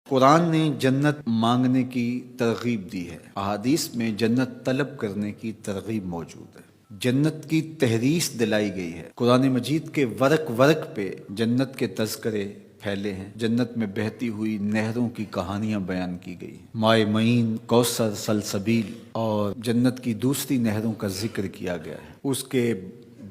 قرآن نے جنت مانگنے کی ترغیب دی ہے، احادیث میں جنت طلب کرنے کی ترغیب موجود ہے، جنت کی تحریص دلائی گئی ہے۔ قرآن مجید کے ورق ورق پہ جنت کے تذکرے پھیلے ہیں، جنت میں بہتی ہوئی نہروں کی کہانیاں بیان کی گئی ہیں، مائے معین، کوثر، سلسبیل اور جنت کی دوسری نہروں کا ذکر کیا گیا ہے۔ اس کے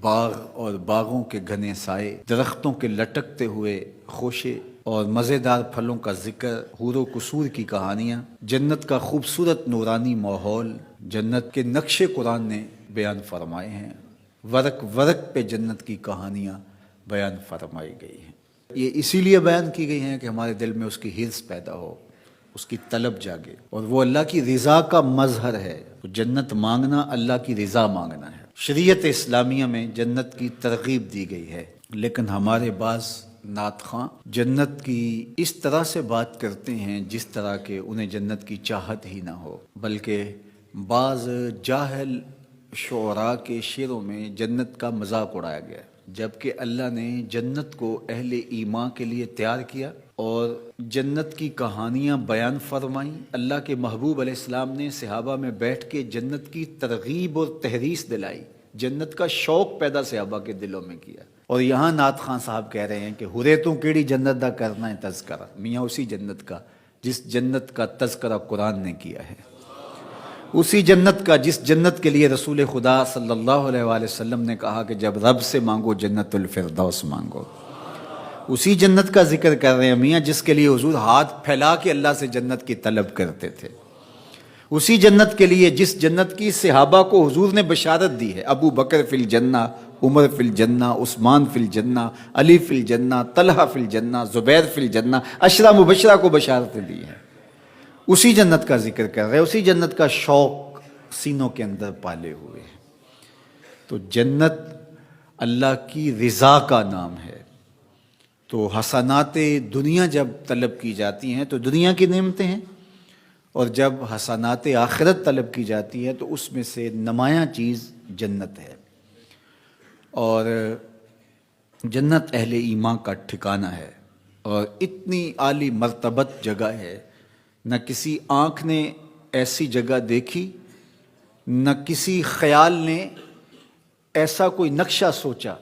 باغ اور باغوں کے گھنے سائے، درختوں کے لٹکتے ہوئے خوشے اور مزیدار پھلوں کا ذکر، حور و قصور کی کہانیاں، جنت کا خوبصورت نورانی ماحول جنت کے نقش قرآن نے بیان فرمائے ہیں۔ ورق ورق پہ جنت کی کہانیاں بیان فرمائی گئی ہیں۔ یہ اسی لیے بیان کی گئی ہیں کہ ہمارے دل میں اس کی حرص پیدا ہو، اس کی طلب جاگے، اور وہ اللہ کی رضا کا مظہر ہے۔ جنت مانگنا اللہ کی رضا مانگنا ہے۔ شریعت اسلامیہ میں جنت کی ترغیب دی گئی ہے، لیکن ہمارے بعض نعت خواں جنت کی اس طرح سے بات کرتے ہیں جس طرح کہ انہیں جنت کی چاہت ہی نہ ہو، بلکہ بعض جاہل شعراء کے شعروں میں جنت کا مذاق اڑایا گیا ہے، جبکہ اللہ نے جنت کو اہل ایمان کے لیے تیار کیا اور جنت کی کہانیاں بیان فرمائیں۔ اللہ کے محبوب علیہ السلام نے صحابہ میں بیٹھ کے جنت کی ترغیب اور تحریص دلائی، جنت کا شوق پیدا صحابہ کے دلوں میں کیا۔ اور یہاں نعت خان صاحب کہہ رہے ہیں کہ ہرے تو کیڑی جنت دا کرنا ہے تذکرہ، میاں اسی جنت کا جس جنت کا تذکرہ قرآن نے کیا ہے، اسی جنت کا جس جنت کے لیے رسول خدا صلی اللہ علیہ وآلہ وسلم نے کہا کہ جب رب سے مانگو جنت الفردوس مانگو، اسی جنت کا ذکر کر رہے ہیں میاں جس کے لیے حضور ہاتھ پھیلا کے اللہ سے جنت کی طلب کرتے تھے، اسی جنت کے لیے جس جنت کی صحابہ کو حضور نے بشارت دی ہے، ابو بکر فی الجنہ، عمر فی الجنہ، عثمان فی الجنہ، علی فی الجنہ، طلحہ فی الجنہ، زبیر فی الجنہ، عشرہ مبشرہ کو بشارتیں دی ہیں، اسی جنت کا ذکر کر رہے ہیں، اسی جنت کا شوق سینوں کے اندر پالے ہوئے ہیں۔ تو جنت اللہ کی رضا کا نام ہے۔ تو حسنات دنیا جب طلب کی جاتی ہیں تو دنیا کی نعمتیں ہیں، اور جب حسنات آخرت طلب کی جاتی ہے تو اس میں سے نمایاں چیز جنت ہے، اور جنت اہل ایمان کا ٹھکانہ ہے، اور اتنی عالی مرتبت جگہ ہے، نہ کسی آنکھ نے ایسی جگہ دیکھی، نہ کسی خیال نے ایسا کوئی نقشہ سوچا،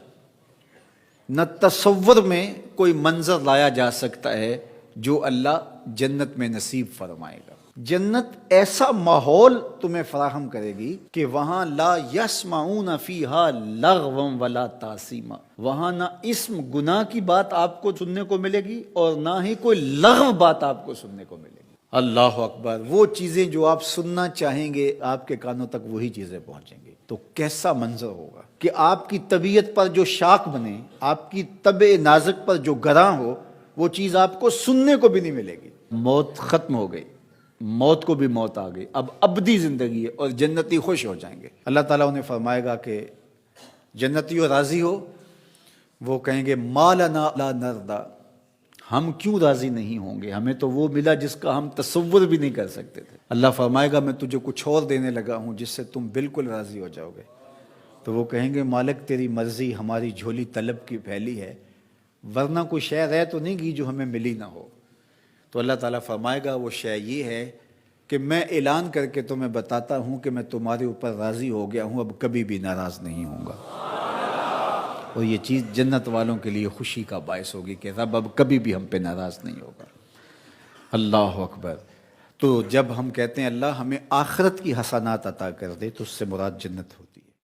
نہ تصور میں کوئی منظر لایا جا سکتا ہے جو اللہ جنت میں نصیب فرمائے گا۔ جنت ایسا ماحول تمہیں فراہم کرے گی کہ وہاں لا یسمعون فیہا لغوا ولا تاثیما، وہاں نہ اسم گناہ کی بات آپ کو سننے کو ملے گی اور نہ ہی کوئی لغو بات آپ کو سننے کو ملے گی۔ اللہ اکبر! وہ چیزیں جو آپ سننا چاہیں گے آپ کے کانوں تک وہی چیزیں پہنچیں گی۔ تو کیسا منظر ہوگا کہ آپ کی طبیعت پر جو شاک بنے، آپ کی طبع نازک پر جو گراں ہو، وہ چیز آپ کو سننے کو بھی نہیں ملے گی۔ موت ختم ہو گئی، موت کو بھی موت آ گئی، اب ابدی زندگی ہے، اور جنتی خوش ہو جائیں گے۔ اللہ تعالیٰ انہیں فرمائے گا کہ جنتیوں راضی ہو، وہ کہیں گے ما لنا لا نرضی، ہم کیوں راضی نہیں ہوں گے، ہمیں تو وہ ملا جس کا ہم تصور بھی نہیں کر سکتے تھے۔ اللہ فرمائے گا میں تجھے کچھ اور دینے لگا ہوں جس سے تم بالکل راضی ہو جاؤ گے۔ تو وہ کہیں گے مالک تیری مرضی، ہماری جھولی طلب کی پھیلی ہے، ورنہ کوئی شے رہ تو نہیں گی جو ہمیں ملی نہ ہو۔ تو اللہ تعالیٰ فرمائے گا وہ شے یہ ہے کہ میں اعلان کر کے تمہیں بتاتا ہوں کہ میں تمہارے اوپر راضی ہو گیا ہوں، اب کبھی بھی ناراض نہیں ہوں گا۔ اور یہ چیز جنت والوں کے لیے خوشی کا باعث ہوگی کہ رب اب کبھی بھی ہم پہ ناراض نہیں ہوگا۔ اللہ اکبر! تو جب ہم کہتے ہیں اللہ ہمیں آخرت کی حسنات عطا کر دے تو اس سے مراد جنت ہوتی ہے۔